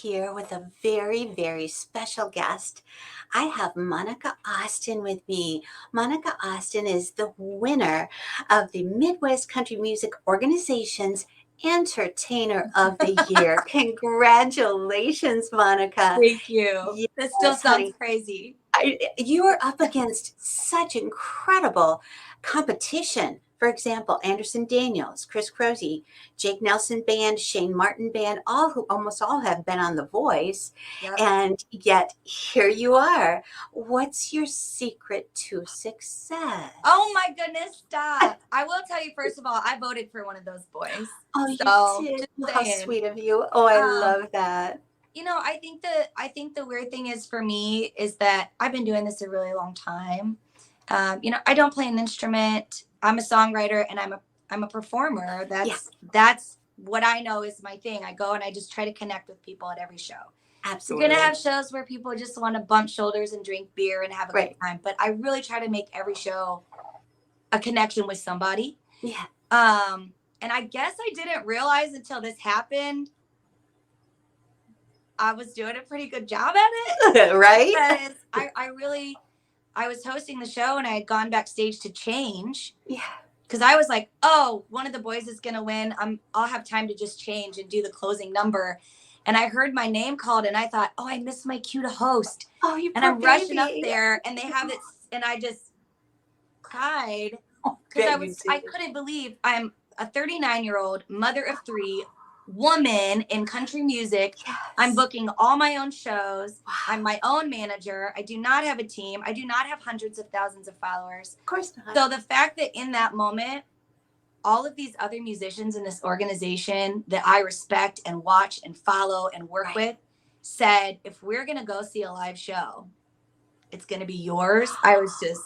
here with a very, very special guest. I have Monica Austin with me. Monica Austin is the winner of the Midwest Country Music Organization's Entertainer of the Year. Congratulations, Monica. Thank you. Yes, This still sounds honey. crazy. You are up against such incredible competition. For example, Anderson Daniels, Chris Croce, Jake Nelson Band, Shane Martin Band, almost all have been on The Voice, Yep. and yet here you are. What's your secret to success? Oh my goodness, stop. I will tell you, first of all, I voted for one of those boys. Oh, you So did. just How saying. sweet of you. Oh, I Um, love that. I think the weird thing is for me is that I've been doing this a really long time. I don't play an instrument. I'm a songwriter and I'm a performer. Yeah, That's what I know is my thing. I go and I just try to connect with people at every show. You're gonna absolutely. have shows where people just want to bump shoulders and drink beer and have a good Right. time, but I really try to make every show a connection with somebody. Yeah. And I guess I didn't realize until this happened I was doing a pretty good job at it Right? because I was hosting the show and I had gone backstage to change Yeah. because I was like, oh, one of the boys is gonna win. I'll have time to just change and do the closing number. And I heard my name called and I thought, oh, I missed my cue to host. Oh, you And poor I'm rushing up baby. there and they have it and I just cried Oh, because bet you I did. couldn't believe I'm a 39-year-old mother of three woman in country music. I'm Yes. booking all my own shows. Wow. I'm my own manager. I do not have a team. I do not have hundreds of thousands of followers. Of course not. So the fact that in that moment, all of these other musicians in this organization that I respect and watch and follow and work Right. with said, if we're going to go see a live show, it's going to be yours. I was just,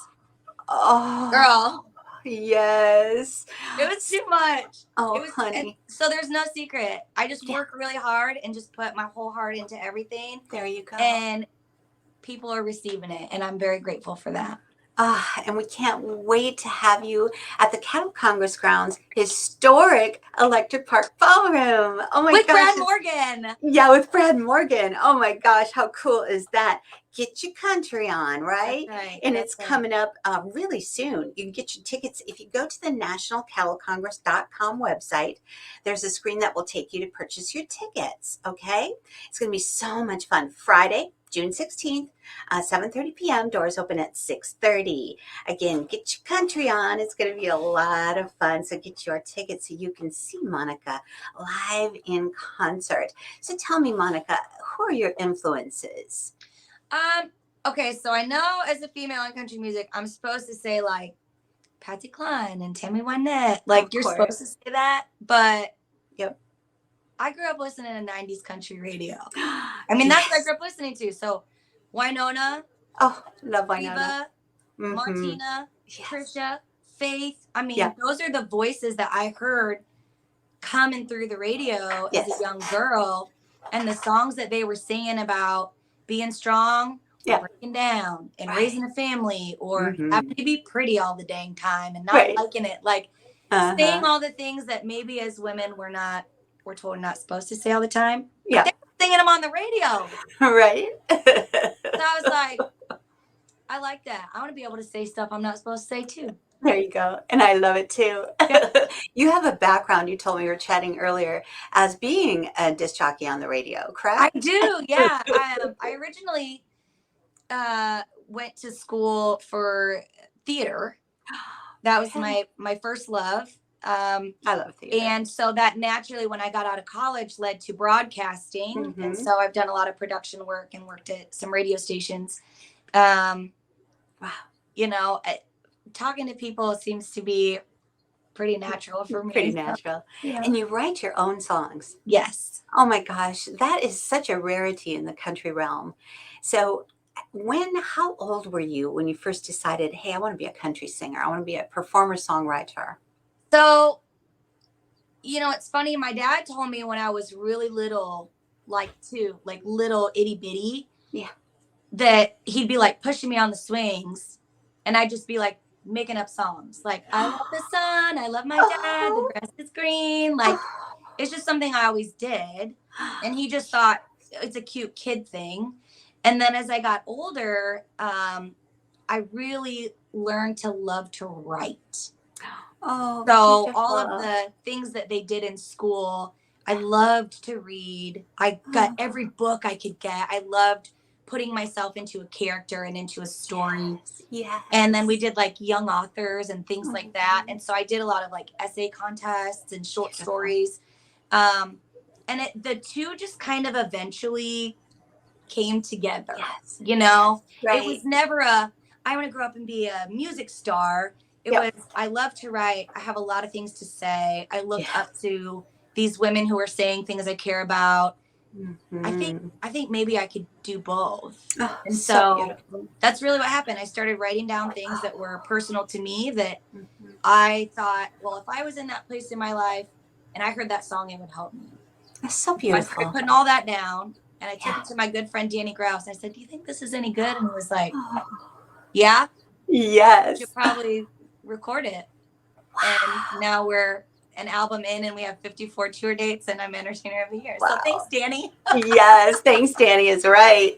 Oh, girl, yes. it was too much. Oh, It was, and honey, so there's no secret. I just yeah, work really hard and just put my whole heart into everything. there you go. And people are receiving it. And I'm very grateful for that. And we can't wait to have you at the Cattle Congress grounds, historic Electric Park Ballroom. Oh my With gosh. Brad Morgan. Yeah, with Brad Morgan. Oh my gosh, how cool is that? Get your country on, right? That's right. And That's it's right. coming up really soon. You can get your tickets if you go to the nationalcattlecongress.com website. There's a screen that will take you to purchase your tickets. Okay, it's going to be so much fun. Friday, June 16th, 7:30 p.m. Doors open at 6:30. Again, get your country on. It's going to be a lot of fun. So get your tickets so you can see Monica live in concert. So tell me, Monica, who are your influences? Okay, so I know as a female in country music, I'm supposed to say like Patsy Cline and Tammy Wynette. Like Of you're course. supposed to say that, but Yep. I grew up listening to 90s country radio. I mean, that's what I grew up listening to. So Winona, Oh, love Winona. Reba, Martina, Yes. Trisha, Faith. I mean, Yeah. those are the voices that I heard coming through the radio as Yes. a young girl, and the songs that they were singing about being strong, Yeah. breaking down, and Right. raising a family, or Mhm. having to be pretty all the dang time and not Right. liking it. Like saying all the things that maybe as women we're told not supposed to say all the time. Yeah. They're singing them on the radio. Right. So I was like, I like that. I want to be able to say stuff I'm not supposed to say too. There you go. And I love it too. Yep. You have a background, you told me we were chatting earlier, as being a disc jockey on the radio, I correct? do, yeah. I originally went to school for theater. That was Okay. my first love. I love theater. And so that naturally, when I got out of college, led to broadcasting. And Mhm. so I've done a lot of production work and worked at some radio stations. Wow. Talking to people seems to be pretty natural for me. Pretty So, natural. yeah. And you write your own songs. Yes. Oh my gosh, that is such a rarity in the country realm. So, how old were you when you first decided, hey, I want to be a country singer? I want to be a performer songwriter? So, it's funny. My dad told me when I was really little, like little itty bitty, Yeah. that he'd be like pushing me on the swings and I'd just be like making up songs. Like, I love the sun. I love my dad. The Oh, grass is green. Like, oh. it's just something I always did. And he just thought, it's a cute kid thing. And then as I got older, I really learned to love to write. Oh, So all of beautiful. the things that they did in school, I loved to read. I got every book I could get. I loved putting myself into a character and into a story. Yes. And then we did like young authors and things like that. Mhm. And so I did a lot of like essay contests and short Beautiful. stories. And the two just kind of eventually came together. Yes. You know, Right. it was never I want to grow up and be a music star. It Yep. was, I love to write. I have a lot of things to say. I looked Yeah. up to these women who are saying things I care about. Mhm. I think maybe I could do both. Oh, And so so beautiful. that's really what happened. I started writing down things that were personal to me that Mhm. I thought, well, if I was in that place in my life and I heard that song, it would help me. That's so So I started beautiful. putting all that down, and I took Yeah. it to my good friend Danny Grouse. And I said, "Do you think this is any good?" And he was like, Oh, "Yeah, you yes. should probably record it." And now we're an album in, and we have 54 tour dates, and I'm Entertainer of the Year. So Wow. thanks, Danny. Yes, thanks, Danny is right.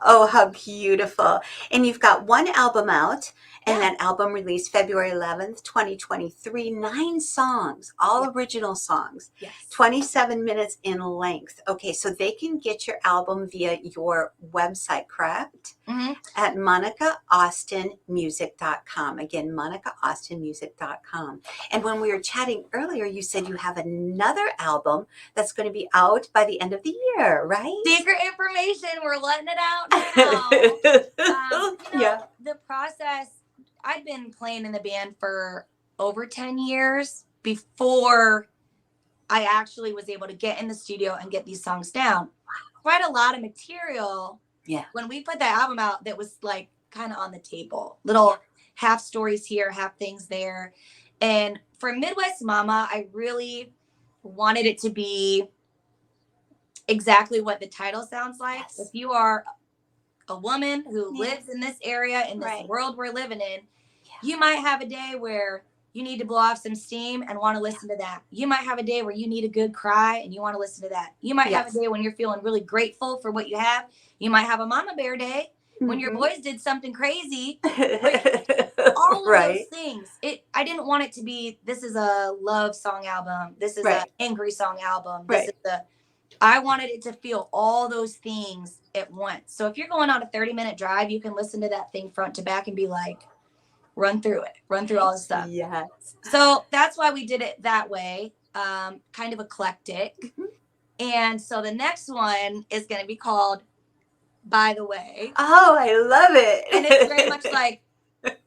Oh, how beautiful. And you've got one album out, and Yeah. that album released February 11th, 2023. 9 songs, all Yeah. original songs, Yes. 27 minutes in length. Okay, so they can get your album via your website, correct? Mhm. At MonicaAustinMusic.com. Again, MonicaAustinMusic.com. And when we were chatting earlier, you said you have another album that's going to be out by the end of the year, right? Secret information. We're letting it out now. Yeah. The process, I'd been playing in the band for over 10 years before I actually was able to get in the studio and get these songs down. Quite a lot of material. Yeah. When we put that album out, that was like kind of on the table. Little half stories here, half things there. And for Midwest Mama, I really wanted it to be exactly what the title sounds like. Yes. If you are a woman who Yeah. lives in this area, in this Right. world we're living in, Yeah. you might have a day where you need to blow off some steam and want to listen to that. You might have a day where you need a good cry and you want to listen to that. You might have a Yes. day when you're feeling really grateful for what you have. You might have a mama bear day when your Mhm. boys did something crazy. All of Right. those things. I didn't want it to be, this is a love song album. This is an Right. angry song album. Right. I wanted it to feel all those things at once. So if you're going on a 30-minute drive, you can listen to that thing front to back and be like, run through it, run through all this stuff. Yes. So that's why we did it that way, kind of eclectic. Mhm. And so the next one is going to be called By the Way. Oh, I love it. And it's very much like,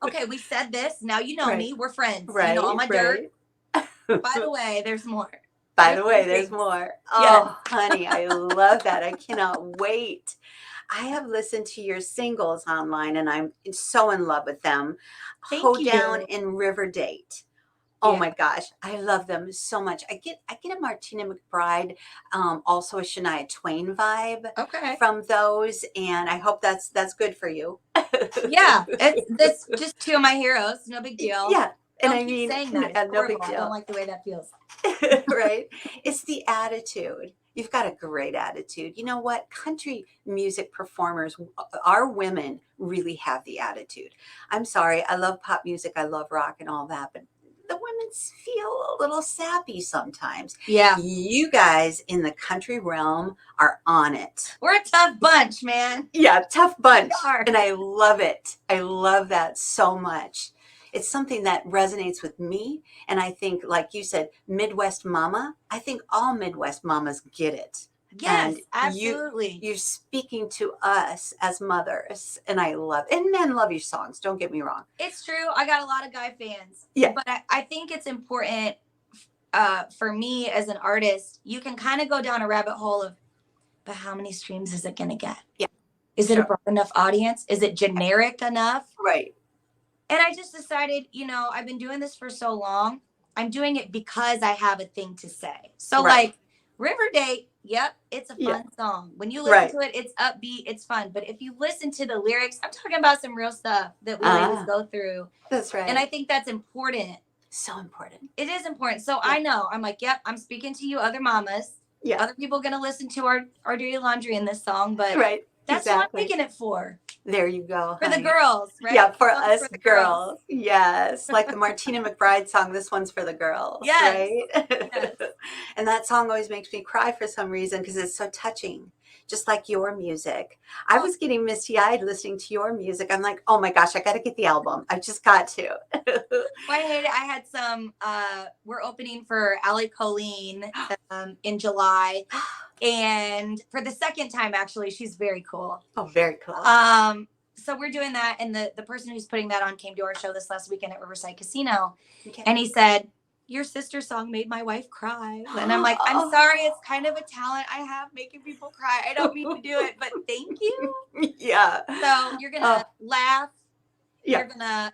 okay, we said this. Now you know Right. me. We're friends. Right. You know all my dirt. Right. By the way, there's more. By There's the way, more there's things. more. Yes. Oh, honey, I love that. I cannot wait. I have listened to your singles online and I'm so in love with them. Thank Hoedown you. and River Date. Oh Yeah. my gosh, I love them so much. I get a Martina McBride, also a Shania Twain vibe Okay. from those, and I hope that's good for you. Yeah. That's just two of my heroes. No big deal. Yeah, and Don't I keep mean, saying that. It's yeah, no big horrible. I deal. don't like the way that feels. Right? It's the attitude. You've got a great attitude. You know what? Country music performers, our women really have the attitude. I'm sorry. I love pop music. I love rock and all that, but the women feel a little sappy sometimes. Yeah. You guys in the country realm are on it. We're a tough bunch, man. Yeah, tough bunch. We are. And I love it. I love that so much. It's something that resonates with me. And I think, like you said, Midwest Mama, I think all Midwest mamas get it. Yes, And absolutely. You're speaking to us as mothers. And I love it. And men love your songs. Don't get me wrong. It's true. I got a lot of guy fans. Yeah. But I think it's important for me as an artist. You can kind of go down a rabbit hole of, but how many streams is it going to get? Yeah. Is it Sure. a broad enough audience? Is it generic enough? Right. And I just decided, I've been doing this for so long. I'm doing it because I have a thing to say. So Right. like River Date, yep, it's a fun Yeah. song. When you listen Right. to it, it's upbeat, it's fun. But if you listen to the lyrics, I'm talking about some real stuff that we Ah. ladies go through. That's right. And I think that's important. so important. It is important. So I know, I'm like, yep, I'm speaking to you other mamas. Yeah. Other people going to listen to our dirty laundry in this song, but Right. that's what I'm Exactly. making it for. There you go, For the honey. girls, right? Yeah, for This one's us for the girls. Yes. Like the Martina McBride song, this one's for the girls, Yes. right? Yes. And that song always makes me cry for some reason because it's so touching, just like your music. I was getting misty-eyed listening to your music. I'm like, oh my gosh, I got to get the album. I just got to. Well, I hate it. I had some, we're opening for Ali Colleen in July. And for the second time, actually, she's very cool. Oh, very cool. So we're doing that. And the person who's putting that on came to our show this last weekend at Riverside Casino. Okay. And he said, your sister's song made my wife cry. And I'm like, I'm sorry. It's kind of a talent I have, making people cry. I don't mean to do it, but thank you. Yeah. So you're going to laugh. Yeah. You're going to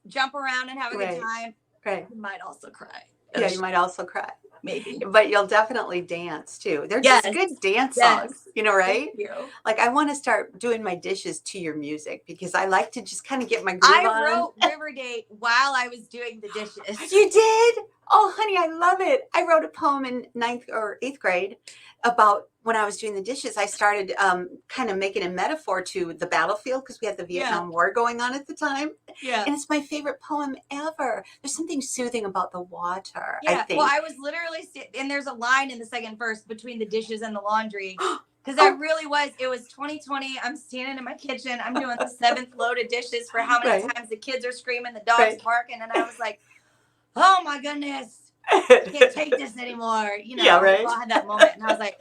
jump around and have a good time. Right. You might also cry. Yeah, you might also cry. Maybe. But you'll definitely dance too. They're Yes. just good dance Yes. songs, you know, right? Thank you. Like I want to start doing my dishes to your music because I like to just kind of get my groove on. I wrote River Date while I was doing the dishes. You did? Oh, honey, I love it. I wrote a poem in 9th or 8th grade about when I was doing the dishes. I started kind of making a metaphor to the battlefield because we had the Vietnam War going on at the time. Yeah. And it's my favorite poem ever. There's something soothing about the water, Yeah. I think. Well, I was literally, and there's a line in the second verse between the dishes and the laundry. Because I really was. It was 2020. I'm standing in my kitchen. I'm doing the 7th load of dishes for how many times the kids are screaming, the dog's barking. And I was like, oh my goodness, I can't take this anymore. You know, Yeah, right. I had that moment. And I was like,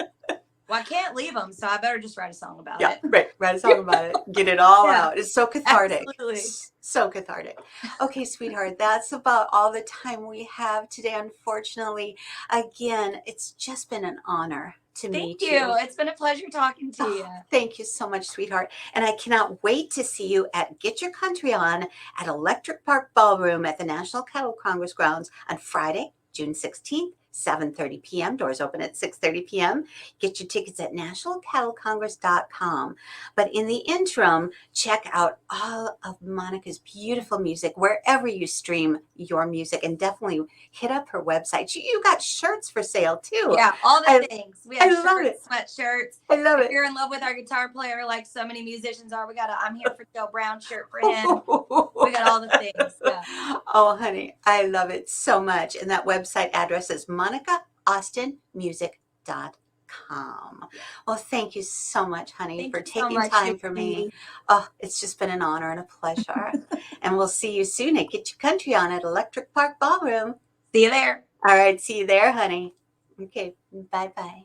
well, I can't leave them. So I better just write a song about it. Right. Write a song about it. Get it all out. It's so cathartic. Absolutely. So cathartic. Okay, sweetheart, that's about all the time we have today, unfortunately. Again, it's just been an honor to meet you. Thank you. It's been a pleasure talking to you. Thank you so much, sweetheart. And I cannot wait to see you at Get Your Country On at Electric Park Ballroom at the National Cattle Congress grounds on Friday, June 16th. 7:30 p.m. Doors open at 6:30 p.m. Get your tickets at nationalcattlecongress.com. But in the interim, check out all of Monica's beautiful music wherever you stream your music, and definitely hit up her website. You got shirts for sale too. Yeah, all the things. We have shirts, sweatshirts. I love it. If you're in love with our guitar player, like so many musicians are, we got a I'm Here for Joe Brown shirt for him. We got all the things. Yeah. Oh, honey, I love it so much. And that website address is MonicaAustinMusic.com. Well, thank you so much, honey, for taking time for me. Oh, it's just been an honor and a pleasure. And we'll see you soon at Get Your Country On at Electric Park Ballroom. See you there. All right, see you there, honey. Okay, bye-bye.